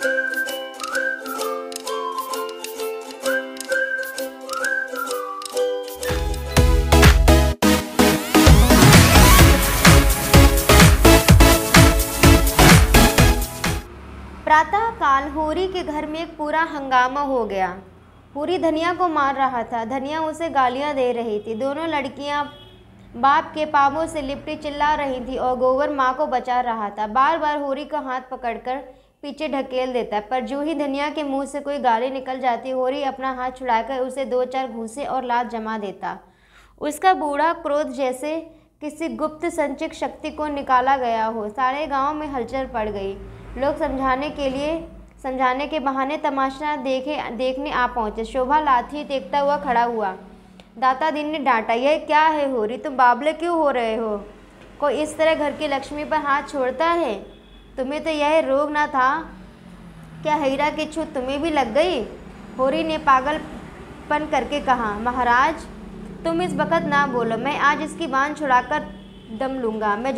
प्रातः काल होरी के घर में एक पूरा हंगामा हो गया। होरी धनिया को मार रहा था, धनिया उसे गालियां दे रही थी। दोनों लड़कियां बाप के पांवों से लिपटी चिल्ला रही थी और गोबर माँ को बचा रहा था। बार बार होरी का हाथ पकड़कर पीछे ढकेल देता, पर जो ही धनिया के मुंह से कोई गाली निकल जाती, होरी अपना हाथ छुड़ाकर उसे 2-4 घूंसे और लात जमा देता। उसका बूढ़ा क्रोध जैसे किसी गुप्त संचित शक्ति को निकाला गया हो। सारे गांव में हलचल पड़ गई। लोग समझाने के बहाने तमाशा देखने आ पहुंचे। शोभा लाठी टेकता हुआ खड़ा हुआ। दाता दीन ने डांटा, यह क्या है होरी, तुम बावले क्यों हो रहे हो? कोई इस तरह घर की लक्ष्मी पर हाथ छोड़ता है? तुम्हें तो यह रोग ना था क्या? हीरा की छूत तुम्हें भी लग गई? होरी ने पागलपन करके कहा, महाराज तुम इस वक्त ना बोलो, मैं आज इसकी बांध छुड़ाकर दम लूँगा। मैं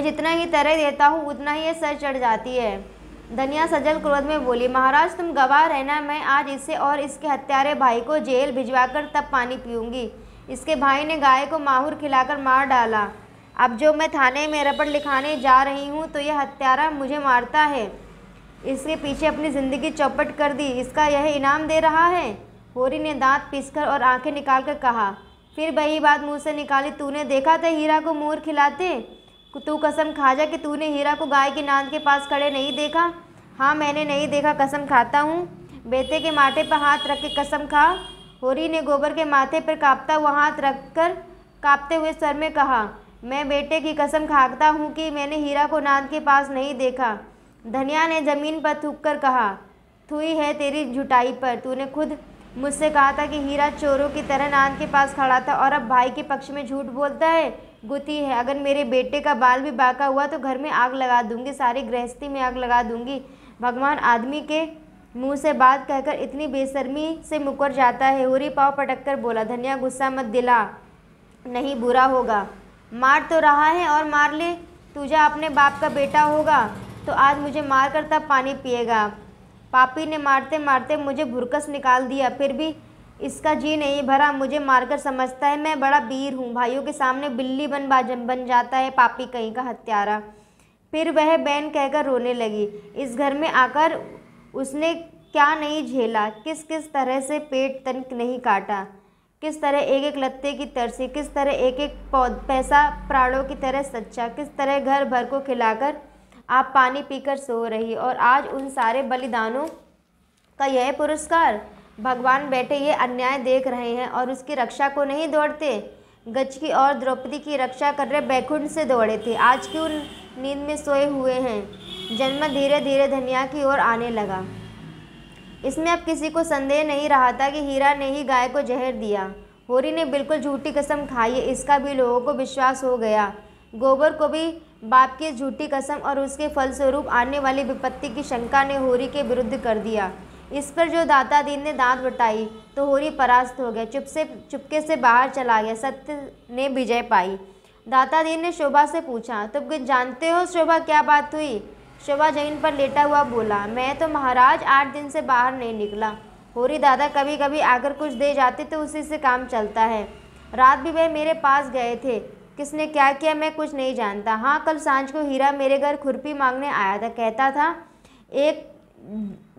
जितना ही तरह देता हूँ उतना ही ये सर चढ़ जाती है। धनिया सजल क्रोध में बोली, महाराज तुम गवाह रहना, मैं आज इसे और इसके हत्यारे भाई को जेल भिजवाकर तब पानी पीऊँगी। इसके भाई ने गाय को माहूर खिलाकर मार डाला। अब जो मैं थाने में रपट लिखाने जा रही हूँ तो यह हत्यारा मुझे मारता है, इसके पीछे अपनी ज़िंदगी चौपट कर दी, इसका यह इनाम दे रहा है। होरी ने दांत पीसकर और आंखें निकालकर कहा, फिर वही बात मुँह से निकाली, तूने देखा था हीरा को मोर खिलाते? तू कसम खा जा कि तूने हीरा को गाय की नांद के पास खड़े नहीं देखा। हाँ मैंने नहीं देखा, कसम खाता हूँ। बेटे के माथे पर हाथ रख के कसम खा। होरी ने गोबर के माथे पर कांपता हुआ हाथ रखकर कांपते हुए स्वर में कहा, मैं बेटे की कसम खाता हूँ कि मैंने हीरा को नांद के पास नहीं देखा। धनिया ने जमीन पर थूक कर कहा, थुई है तेरी झुटाई पर, तूने खुद मुझसे कहा था कि हीरा चोरों की तरह नांद के पास खड़ा था और अब भाई के पक्ष में झूठ बोलता है। गुती है, अगर मेरे बेटे का बाल भी बाका हुआ तो घर में आग लगा दूंगी, सारी गृहस्थी में आग लगा दूंगी। भगवान आदमी के मुंह से बात कहकर इतनी बेशर्मी से मुकर जाता है। होरी पाँव पटक कर बोला, धनिया गुस्सा मत दिला, नहीं बुरा होगा। मार तो रहा है और मार ले, तुझा अपने बाप का बेटा होगा तो आज मुझे मार कर तब पानी पिएगा। पापी ने मारते मारते मुझे भुरकस निकाल दिया, फिर भी इसका जी नहीं भरा, मुझे मारकर समझता है मैं बड़ा वीर हूँ। भाइयों के सामने बिल्ली बन जाता है पापी कहीं का हत्यारा। फिर वह बैन कहकर रोने लगी। इस घर में आकर उसने क्या नहीं झेला, किस किस तरह से पेट तनक नहीं काटा, किस तरह एक एक लत्ते की तरसी, किस तरह एक एक पैसा प्राणों की तरह सच्चा, किस तरह घर भर को खिलाकर आप पानी पीकर सो रही, और आज उन सारे बलिदानों का यह पुरस्कार। भगवान बेटे ये अन्याय देख रहे हैं और उसकी रक्षा को नहीं दौड़ते। गज की और द्रौपदी की रक्षा कर रहे बैकुंठ से दौड़े थे, आज क्यों नींद में सोए हुए हैं। जन्म धीरे धीरे धनिया की ओर आने लगा। इसमें अब किसी को संदेह नहीं रहा था कि हीरा ने ही गाय को जहर दिया। होरी ने बिल्कुल झूठी कसम खाई है, इसका भी लोगों को विश्वास हो गया। गोबर को भी बाप की झूठी कसम और उसके फलस्वरूप आने वाली विपत्ति की शंका ने होरी के विरुद्ध कर दिया। इस पर जो दाता दीन ने दांत बटाई तो होरी परास्त हो गया, चुपके से बाहर चला गया। सत्य ने विजय पाई। दाता दीन ने शोभा से पूछा, तुम कुछ जानते हो शोभा, क्या बात हुई? शोभा जमीन पर लेटा हुआ बोला, मैं तो महाराज 8 दिन से बाहर नहीं निकला। होरी दादा कभी कभी आकर कुछ दे जाते तो उसी से काम चलता है। रात भी वह मेरे पास गए थे, किसने क्या किया मैं कुछ नहीं जानता। हाँ कल सांझ को हीरा मेरे घर खुरपी मांगने आया था, कहता था एक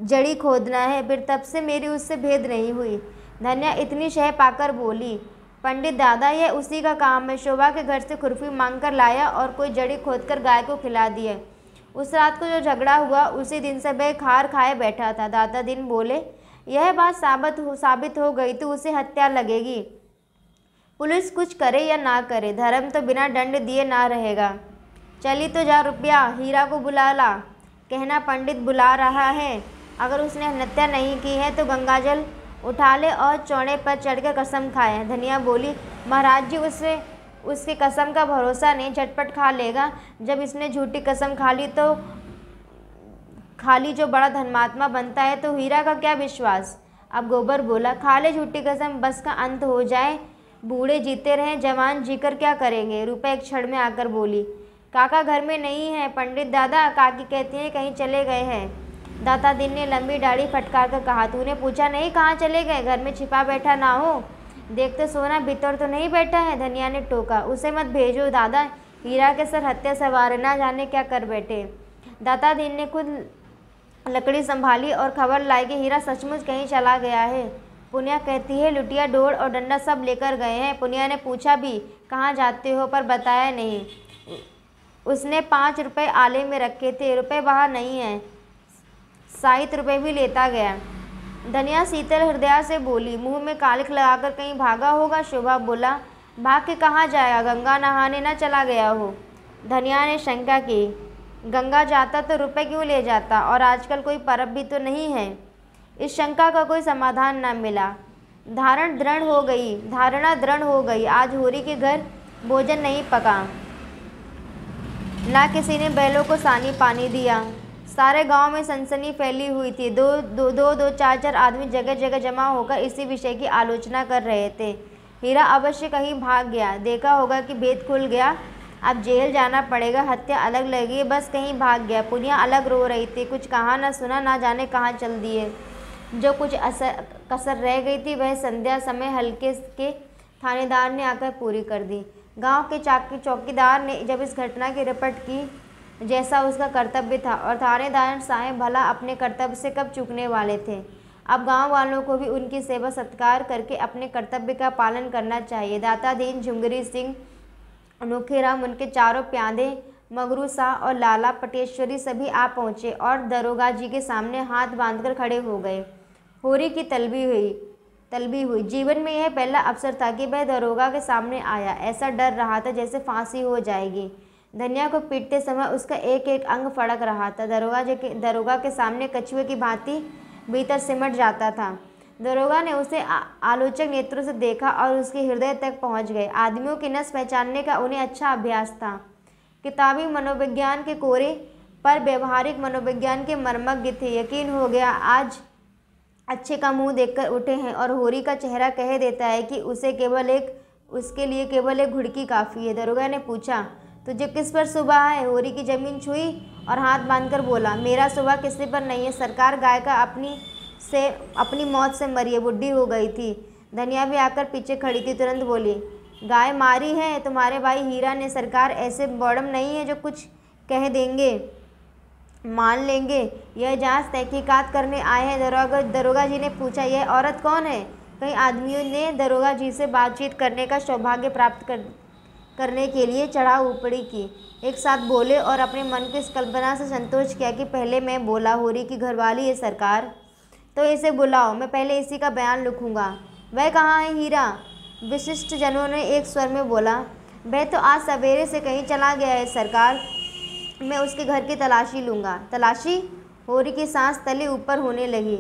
जड़ी खोदना है, फिर तब से मेरी उससे भेद नहीं हुई। धन्या इतनी शह पाकर बोली, पंडित दादा यह उसी का काम है। शोभा के घर से खुरपी मांग कर लाया और कोई जड़ी खोदकर गाय को खिला दी है। उस रात को जो झगड़ा हुआ उसी दिन से वह खार खाए बैठा था। दादा दिन बोले, यह बात साबित हो गई तो उसे हत्या लगेगी। पुलिस कुछ करे या ना करे, धर्म तो बिना दंड दिए ना रहेगा। चली तो जा, रुपया हीरा को बुला ला, कहना पंडित बुला रहा है। अगर उसने हत्या नहीं की है तो गंगाजल उठा ले और चौड़े पर चढ़कर कसम खाए। धनिया बोली, महाराज जी उसकी कसम का भरोसा नहीं, झटपट खा लेगा। जब इसने झूठी कसम खा ली जो बड़ा धर्मात्मा बनता है तो हीरा का क्या विश्वास। अब गोबर बोला, खा ले झूठी कसम, बस का अंत हो जाए। बूढ़े जीते रहें, जवान जीकर क्या करेंगे। रूपा एक क्षण में आकर बोली, काका घर में नहीं है पंडित दादा, काकी कहती हैं कहीं चले गए हैं। दाता दीन ने लंबी दाढ़ी फटकार कर कहा, तूने पूछा नहीं कहाँ चले गए? घर में छिपा बैठा ना हो, देखते सोना भीतर तो नहीं बैठा है। धनिया ने टोका, उसे मत भेजो दादा, हीरा के सर हत्या सवार ना जाने क्या कर बैठे। दाता दीन ने खुद लकड़ी संभाली और खबर लाई कि हीरा सचमुच कहीं चला गया है। पुनिया कहती है लुटिया डोर और डंडा सब लेकर गए हैं। पुनिया ने पूछा भी कहाँ जाते हो, पर बताया नहीं। उसने 5 रुपये आले में रखे थे, रुपए बाहर नहीं है, 60 रुपये भी लेता गया। धनिया शीतल हृदय से बोली, मुंह में कालिख लगाकर कहीं भागा होगा। शोभा बोला, भाग के कहाँ जाएगा, गंगा नहाने न चला गया हो। धनिया ने शंका की, गंगा जाता तो रुपए क्यों ले जाता, और आजकल कोई परब भी तो नहीं है। इस शंका का कोई समाधान न मिला। धारणा दृढ़ हो गई। आज होरी के घर भोजन नहीं पका, ना किसी ने बैलों को सानी पानी दिया। सारे गांव में सनसनी फैली हुई थी। दो चार आदमी जगह जगह जमा होकर इसी विषय की आलोचना कर रहे थे। हीरा अवश्य कहीं भाग गया, देखा होगा कि भेद खुल गया, अब जेल जाना पड़ेगा, हत्या अलग लगी, बस कहीं भाग गया। पुनिया अलग रो रही थी, कुछ कहा न सुना, ना जाने कहाँ चल दिए। जो कुछ कसर रह गई थी वह संध्या समय हल्के के थानेदार ने आकर पूरी कर दी। गांव के चौकीदार ने जब इस घटना की रिपोर्ट की, जैसा उसका कर्तव्य था, और थानेदार साहेब भला अपने कर्तव्य से कब चूकने वाले थे। अब गांव वालों को भी उनकी सेवा सत्कार करके अपने कर्तव्य का पालन करना चाहिए। दाता दीन, झुंगरी सिंह, अनोखेराम, उनके चारों प्यादे, मगरू शाह और लाला पटेश्वरी सभी आ पहुँचे और दरोगा जी के सामने हाथ बांधकर खड़े हो गए। होरी की तलबी हुई। जीवन में यह पहला अवसर था कि वह दरोगा के सामने आया। ऐसा डर रहा था जैसे फांसी हो जाएगी। धनिया को पीटते समय उसका एक एक अंग फड़क रहा था। दरोगा के सामने कछुए की भांति भीतर सिमट जाता था। दरोगा ने उसे आलोचक नेत्रों से देखा और उसके हृदय तक पहुंच गए। आदमियों की नस पहचानने का उन्हें अच्छा अभ्यास था। किताबी मनोविज्ञान के कोरे पर व्यवहारिक मनोविज्ञान के मर्मज्ञ थे। यकीन हो गया आज अच्छे का मुंह देखकर उठे हैं, और होरी का चेहरा कह देता है कि उसके लिए केवल एक घुड़की काफ़ी है। दरोगा ने पूछा, तुझे किस पर सुबह है? होरी की जमीन छुई और हाथ बांधकर बोला, मेरा सुबह किसी पर नहीं है सरकार, गाय का अपनी मौत से मरी है, बुढ़ी हो गई थी। धनिया भी आकर पीछे खड़ी थी, तुरंत बोली, गाय मारी है तुम्हारे भाई हीरा ने सरकार, ऐसे बौड़म नहीं है जो कुछ कह देंगे, मान लेंगे। यह जांच तहकीकात करने आए हैं। दरोगा जी ने पूछा, यह औरत कौन है? कई आदमियों ने दरोगा जी से बातचीत करने का सौभाग्य प्राप्त करने के लिए चढ़ाव ऊपरी की। एक साथ बोले और अपने मन की इस कल्पना से संतोष किया कि पहले मैं बोला, होरी की घरवाली है सरकार, तो इसे बुलाओ, मैं पहले इसी का बयान लिखूंगा। वह कहाँ है हीरा? विशिष्ट जनों ने एक स्वर में बोला, वह तो आज सवेरे से कहीं चला गया है सरकार, मैं उसके घर की तलाशी लूँगा। तलाशी? होरी की सांस तले ऊपर होने लगी।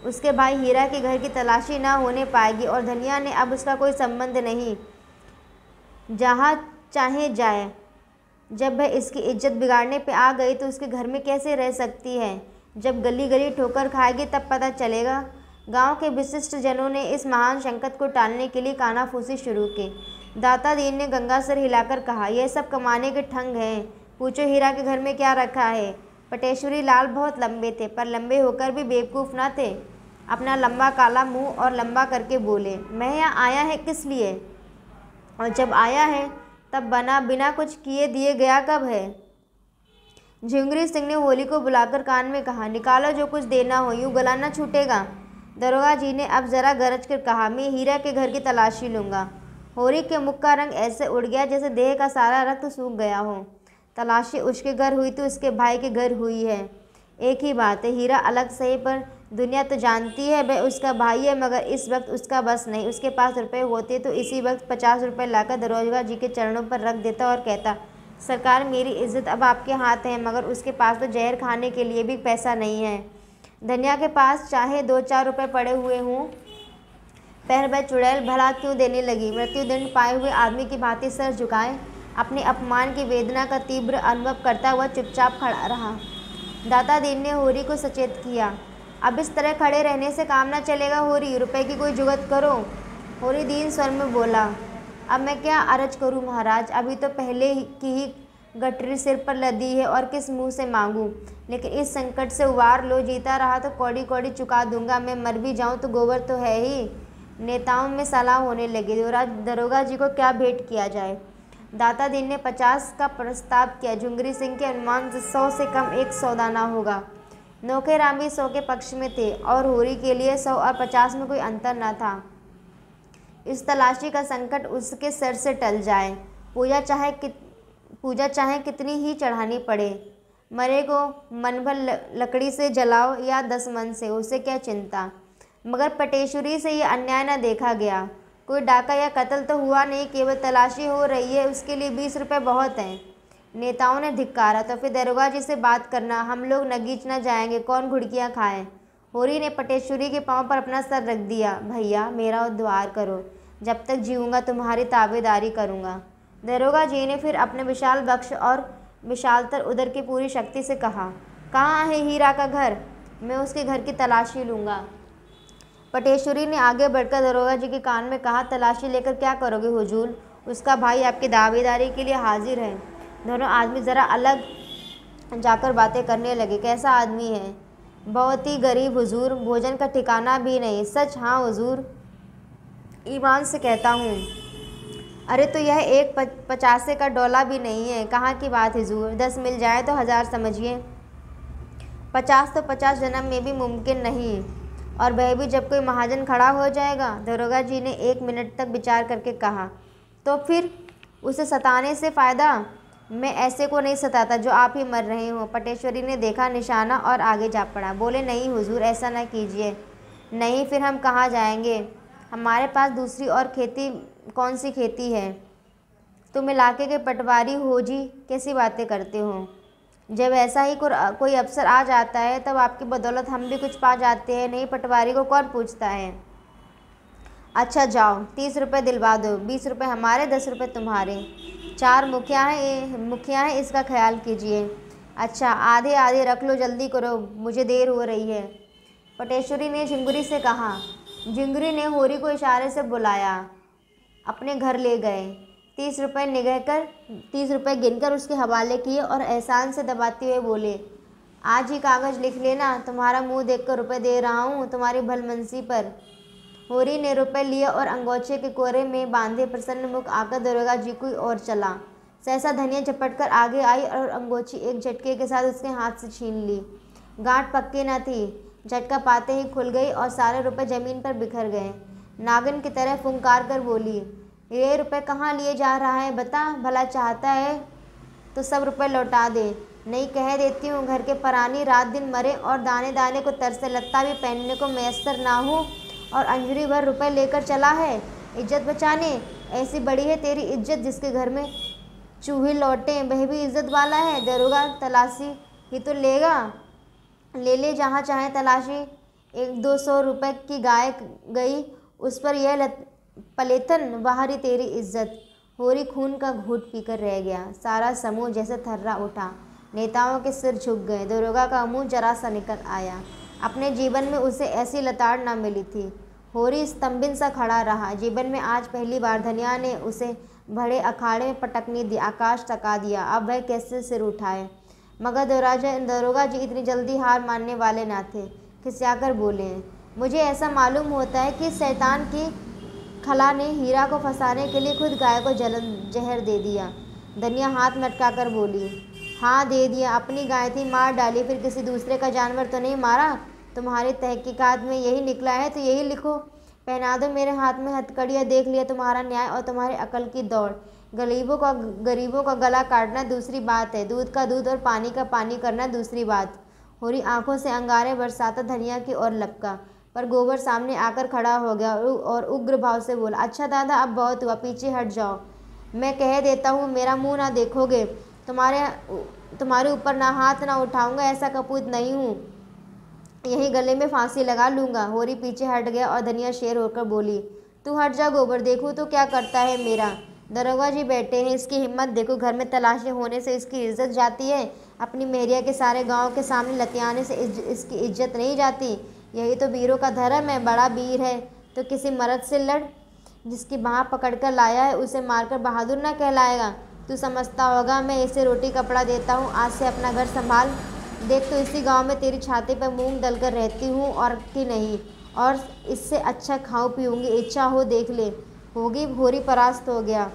उसके भाई हीरा के घर की तलाशी ना होने पाएगी, और धनिया ने अब उसका कोई संबंध नहीं, जहाँ चाहे जाए। जब वह इसकी इज्जत बिगाड़ने पे आ गई तो उसके घर में कैसे रह सकती है? जब गली गली ठोकर खाएगी तब पता चलेगा। गांव के विशिष्ट जनों ने इस महान संकट को टालने के लिए कानाफूसी शुरू की। दाता दीन ने गंगा सर हिलाकर कहा, यह सब कमाने के ठंग हैं, पूछो हीरा के घर में क्या रखा है। पटेश्वरी लाल बहुत लंबे थे, पर लंबे होकर भी बेवकूफ़ ना थे। अपना लंबा काला मुंह और लंबा करके बोले, मैं यहाँ आया है किस लिए, और जब आया है तब बिना कुछ किए दिए गया कब है? झुंगरी सिंह ने होली को बुलाकर कान में कहा, निकालो जो कुछ देना हो, यूँ गला न छूटेगा। दरोगा जी ने अब जरा गरज कर कहा, मैं हीरा के घर की तलाशी लूँगा। होरी के मुख का रंग ऐसे उड़ गया जैसे देह का सारा रक्त सूख गया हो। तलाशी उसके घर हुई तो उसके भाई के घर हुई है, एक ही बात है। हीरा अलग सही, पर दुनिया तो जानती है वह उसका भाई है, मगर इस वक्त उसका बस नहीं। उसके पास रुपए होते तो इसी वक्त 50 रुपये लाकर दरोगा जी के चरणों पर रख देता और कहता, सरकार मेरी इज्जत अब आपके हाथ है, मगर उसके पास तो जहर खाने के लिए भी पैसा नहीं है। धनिया के पास चाहे 2-4 रुपये पड़े हुए हों, पैर वह चुड़ैल भला क्यों देने लगी। मृत्युदंड पाए हुए आदमी की भांति सर झुकाए अपने अपमान की वेदना का तीव्र अनुभव करता हुआ चुपचाप खड़ा रहा। दाता दीन ने होरी को सचेत किया, अब इस तरह खड़े रहने से काम ना चलेगा होरी, रुपए की कोई जुगत करो। होरी दीन स्वर में बोला, अब मैं क्या अर्ज करूं महाराज, अभी तो पहले की ही गठरी सिर पर लदी है और किस मुंह से मांगूं, लेकिन इस संकट से उबार लो। जीता रहा तो कौड़ी कौड़ी चुका दूंगा, मैं मर भी जाऊं तो गोबर तो है ही। नेताओं में सलाह होने लगी, दरोगा जी को क्या भेंट किया जाए। दाता दीन ने 50 का प्रस्ताव किया। झुंगरी सिंह के अनुमान से 100 से कम एक सौदा ना होगा। नौखेराम भी 100 के पक्ष में थे और होरी के लिए 100 और 50 में कोई अंतर न था। इस तलाशी का संकट उसके सर से टल जाए, पूजा चाहे कितनी ही चढ़ानी पड़े। मरे को मन भर लकड़ी से जलाओ या 10 मन से, उसे क्या चिंता। मगर पटेश्वरी से ये अन्याय न देखा गया। कोई डाका या कत्ल तो हुआ नहीं, केवल तलाशी हो रही है, उसके लिए 20 रुपये बहुत हैं। नेताओं ने धिक्कारा, तो फिर दरोगा जी से बात करना, हम लोग नगीच न जाएंगे, कौन घुड़कियाँ खाएं। होरी ने पटेश्वरी के पांव पर अपना सर रख दिया। भैया मेरा उद्धार करो, जब तक जीऊँगा तुम्हारी ताबेदारी करूँगा। दरोगा जी ने फिर अपने विशाल वक्ष और विशालतर उदर की पूरी शक्ति से कहा, कहाँ है हीरा का घर, मैं उसके घर की तलाशी लूँगा। पटेश्वरी ने आगे बढ़कर दरोगा जी के कान में कहा, तलाशी लेकर क्या करोगे हुजूर, उसका भाई आपकी दावेदारी के लिए हाजिर है। दोनों आदमी ज़रा अलग जाकर बातें करने लगे। कैसा आदमी है? बहुत ही गरीब हुजूर, भोजन का ठिकाना भी नहीं। सच? हाँ हुजूर, ईमान से कहता हूँ। अरे तो यह एक 50 का डोला भी नहीं है। कहाँ की बात हुजूर, 10 मिल जाए तो 1000 समझिए। 50 तो 50 जन्म में भी मुमकिन नहीं, और वह भी जब कोई महाजन खड़ा हो जाएगा। दरोगा जी ने 1 मिनट तक विचार करके कहा, तो फिर उसे सताने से फ़ायदा? मैं ऐसे को नहीं सताता जो आप ही मर रहे हो। पटेश्वरी ने देखा निशाना और आगे जा पड़ा। बोले, नहीं हुजूर, ऐसा न कीजिए। नहीं, फिर हम कहाँ जाएंगे? हमारे पास दूसरी और खेती, कौन सी खेती है? तुम इलाके के पटवारी हो जी, कैसी बातें करते हो। जब ऐसा ही कोई अफसर आ जाता है तब आपकी बदौलत हम भी कुछ पा जाते हैं। नहीं, पटवारी को कौन पूछता है। अच्छा जाओ, 30 रुपये दिलवा दो, 20 रुपये हमारे, 10 रुपये तुम्हारे। 4 मुखिया हैं, इसका ख्याल कीजिए। अच्छा, आधे आधे रख लो, जल्दी करो, मुझे देर हो रही है। पटेश्वरी ने झिंगुरी से कहा। झिंगुरी ने होरी को इशारे से बुलाया, अपने घर ले गए। 30 रुपये गिनकर उसके हवाले किए और एहसान से दबाते हुए बोले, आज ही कागज़ लिख लेना, तुम्हारा मुंह देखकर रुपये दे रहा हूँ, तुम्हारी भलमनसी पर। होरी ने रुपये लिए और अंगोछे के कोरे में बांधे प्रसन्न मुख आकर दरोगा जी की ओर चला। सहसा धनिया झपट कर आगे आई और अंगोछी एक झटके के साथ उसके हाथ से छीन ली। गांठ पक्की न थी, झटका पाते ही खुल गई और सारे रुपये जमीन पर बिखर गए। नागिन की तरह फुंकार कर बोली, ये रुपये कहाँ लिए जा रहा है, बता, भला चाहता है तो सब रुपये लौटा दे, नहीं कह देती हूँ घर के परानी रात दिन मरे और दाने दाने को तरसे, लत्ता भी पहनने को मैसर ना हो और अंजूरी भर रुपए लेकर चला है इज्जत बचाने। ऐसी बड़ी है तेरी इज्जत, जिसके घर में चूहे लौटे वह भी इज्जत वाला है। दरोगा तलाशी ही तो लेगा, ले ले जहाँ चाहे तलाशी। 100-200 रुपये की गाय गई, उस पर यह पलेतन, बाहरी तेरी इज्जत। होरी खून का घूंट पीकर रह गया। सारा समूह जैसे थर्रा उठा। नेताओं के सिर झुक गए। दरोगा का मुंह जरा सा निकल आया। अपने जीवन में उसे ऐसी लताड़ न मिली थी। होरी स्तंभिन सा खड़ा रहा। जीवन में आज पहली बार धनिया ने उसे बड़े अखाड़े में पटकनी दी, आकाश तका दिया। अब वह कैसे सिर उठाए। मगर दरोगा जी इतनी जल्दी हार मानने वाले न थे। खिसियाकर बोले, मुझे ऐसा मालूम होता है कि शैतान की खला ने हीरा को फंसाने के लिए खुद गाय को जहर दे दिया। धनिया हाथ मटका कर बोली, हाँ दे दिया, अपनी गाय थी, मार डाली, फिर किसी दूसरे का जानवर तो नहीं मारा। तुम्हारी तहकीकात में यही निकला है तो यही लिखो। पहना दो मेरे हाथ में हथकड़ियाँ, देख लिया तुम्हारा न्याय और तुम्हारे अकल की दौड़। गरीबों का गला काटना दूसरी बात है, दूध का दूध और पानी का पानी करना दूसरी बात। होरी आंखों से अंगारे बरसाता धनिया की ओर लपका, पर गोबर सामने आकर खड़ा हो गया और उग्र भाव से बोला, अच्छा दादा, अब बहुत हुआ, पीछे हट जाओ। मैं कह देता हूँ, मेरा मुँह ना देखोगे, तुम्हारे ऊपर ना हाथ ना उठाऊंगा, ऐसा कपूत नहीं हूँ, यही गले में फांसी लगा लूँगा। होरी पीछे हट गया और धनिया शेर होकर बोली, तू हट जा गोबर, देखूँ तो क्या करता है मेरा। दरोगा जी बैठे हैं, इसकी हिम्मत देखो, घर में तलाशी होने से इसकी इज्जत जाती है, अपनी मेहरिया के सारे गांव के सामने लतियाने से इसकी इज्जत नहीं जाती। यही तो वीरों का धर्म है। बड़ा वीर है तो किसी मर्द से लड़, जिसकी बाँह पकड़कर लाया है उसे मारकर बहादुर ना कहलाएगा। तू समझता होगा मैं इसे रोटी कपड़ा देता हूँ, आज से अपना घर संभाल। देख तो इसी गांव में तेरी छाती पर मूंग डलकर रहती हूँ और कि नहीं, और इससे अच्छा खाऊं पीऊँगी, इच्छा हो देख ले। होगी भोरी परास्त हो गया।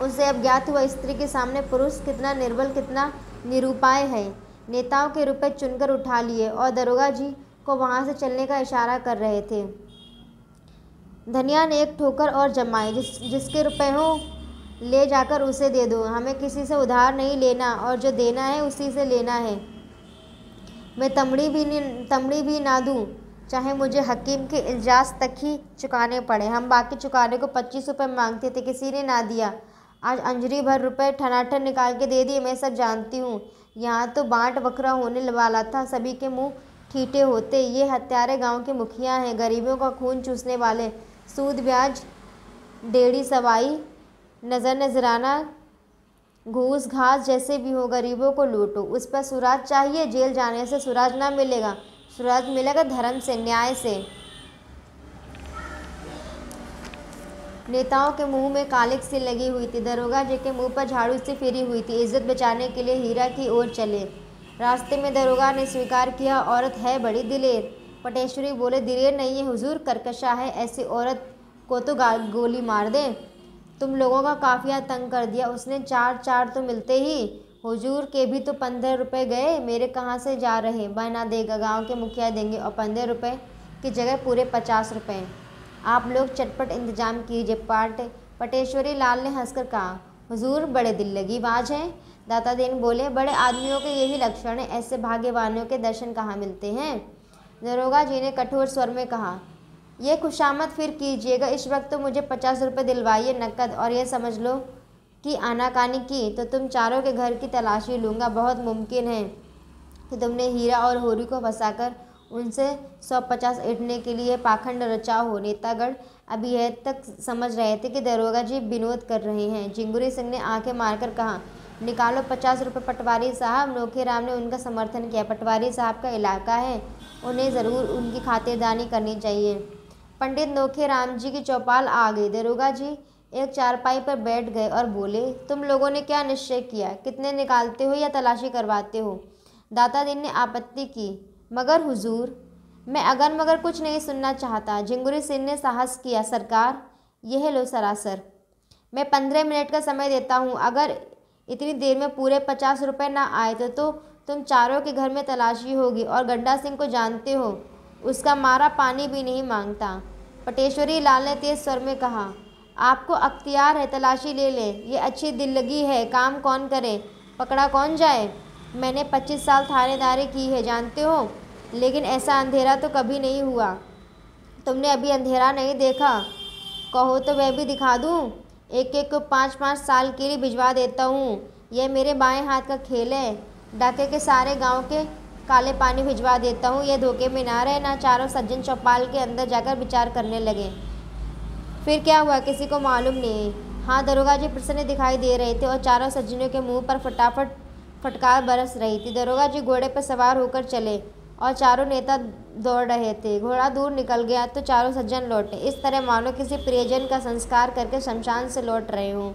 उसे अब ज्ञात हुआ स्त्री के सामने पुरुष कितना निर्बल, कितना निरुपाय है। नेताओं के रुपए चुनकर उठा लिए और दरोगा जी को वहाँ से चलने का इशारा कर रहे थे। धनिया ने एक ठोकर और जमाई, जिसके रुपए हो ले जाकर उसे दे दो, हमें किसी से उधार नहीं लेना और जो देना है उसी से लेना है। मैं तमड़ी भी ना दूँ, चाहे मुझे हकीम के इल्जास तक ही चुकाने पड़े। हम बाकी चुकाने को 25 रुपये मांगते थे, किसी ने ना दिया। आज अंजरी भर रुपए ठनाठन निकाल के दे दिए। मैं सब जानती हूँ। यहाँ तो बाँट बखरा होने वाला था, सभी के मुंह ठीठे होते। ये हत्यारे गांव के मुखिया हैं, गरीबों का खून चूसने वाले। सूद ब्याज, डेढ़ी सवाई, नज़र नजराना, घूस घास, जैसे भी हो गरीबों को लूटो। उस पर सुराज चाहिए? जेल जाने से सुराज ना मिलेगा, सुराज मिलेगा धर्म से, न्याय से। नेताओं के मुंह में कालिक सी लगी हुई थी। दरोगा जी के मुंह पर झाड़ू से फिरी हुई थी। इज्जत बचाने के लिए हीरा की ओर चले। रास्ते में दरोगा ने स्वीकार किया, औरत है बड़ी दिलेर। पटेश्वरी बोले, दिलेर नहीं है हुजूर, करकशा है। ऐसी औरत को तो गोली मार दे। तुम लोगों का काफिया तंग कर दिया उसने। 4 तो मिलते ही। हुजूर के भी तो 15 रुपये गए, मेरे कहाँ से जा रहे? बना देगा, गांव के मुखिया देंगे, और 15 रुपये की जगह पूरे 50 रुपये। आप लोग चटपट इंतजाम कीजिए। पटेश्वरी लाल ने हंसकर कहा, हुजूर बड़े दिल लगी बाज हैं। दाता दीन बोले, बड़े आदमियों के यही लक्षण है, ऐसे भाग्यवानों के दर्शन कहाँ मिलते हैं। दरोगा जी ने कठोर स्वर में कहा, ये खुशामद फिर कीजिएगा, इस वक्त तो मुझे 50 रुपये दिलवाइए नकद, और यह समझ लो कि आनाकानी की तो तुम चारों के घर की तलाशी लूँगा। बहुत मुमकिन है कि तुमने हीरा और होरी को फंसाकर उनसे 150 ऐंठने के लिए पाखंड रचा हो। नेतागढ़ अभी यह तक समझ रहे थे कि दरोगा जी विनोद कर रहे हैं। झिंगुरी सिंह ने आंखें मारकर कहा, निकालो 50 रुपये पटवारी साहब। नोखेराम ने उनका समर्थन किया। पटवारी साहब का इलाका है, उन्हें ज़रूर उनकी खातिरदारी करनी चाहिए। पंडित नोखेराम जी की चौपाल आ गई। दरोगा जी एक चारपाई पर बैठ गए और बोले, तुम लोगों ने क्या निश्चय किया? कितने निकालते हो या तलाशी करवाते हो? दाता दीन ने आपत्ति की, मगर हुजूर, मैं अगर मगर कुछ नहीं सुनना चाहता। झिंगुरी सिंह ने साहस किया, सरकार यह लो सरासर, मैं 15 मिनट का समय देता हूँ। अगर इतनी देर में पूरे 50 रुपये ना आए तो तुम चारों के घर में तलाशी होगी। और गंडा सिंह को जानते हो, उसका मारा पानी भी नहीं मांगता। पटेश्वरी लाल ने तेज स्वर में कहा, आपको अख्तियार है, तलाशी ले लें। ये अच्छी दिल लगी है, काम कौन करे, पकड़ा कौन जाए? मैंने 25 साल थानेदारी की है, जानते हो, लेकिन ऐसा अंधेरा तो कभी नहीं हुआ। तुमने अभी अंधेरा नहीं देखा? कहो तो वह भी दिखा दूँ। एक एक को 5-5 साल के लिए भिजवा देता हूँ। यह मेरे बाएं हाथ का खेल है। डाके के सारे गांव के काले पानी भिजवा देता हूँ। यह धोखे में ना रहे। ना चारों सज्जन चौपाल के अंदर जाकर विचार करने लगे। फिर क्या हुआ किसी को मालूम नहीं। हाँ, दरोगा जी प्रसन्न दिखाई दे रहे थे और चारों सज्जनों के मुंह पर फटाफट फटकार बरस रही थी। दरोगा जी घोड़े पर सवार होकर चले और चारों नेता दौड़ रहे थे। घोड़ा दूर निकल गया तो चारों सज्जन लौटे, इस तरह मानो किसी प्रियजन का संस्कार करके शमशान से लौट रहे हों।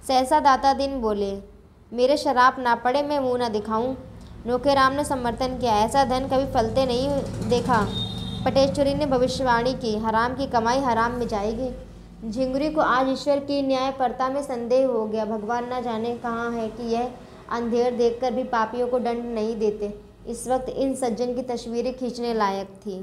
सहसा दाता दीन बोले, मेरे शराब ना पड़े, मैं मुँह ना दिखाऊं। नोखेराम ने समर्थन किया, ऐसा धन कभी फलते नहीं देखा। पटेश्वरी ने भविष्यवाणी की, हराम की कमाई हराम में जाएगी। झिंगुरी को आज ईश्वर की न्यायपरता में संदेह हो गया। भगवान न जाने कहाँ है कि यह अंधेर देखकर भी पापियों को दंड नहीं देते। इस वक्त इन सज्जन की तस्वीरें खींचने लायक थी।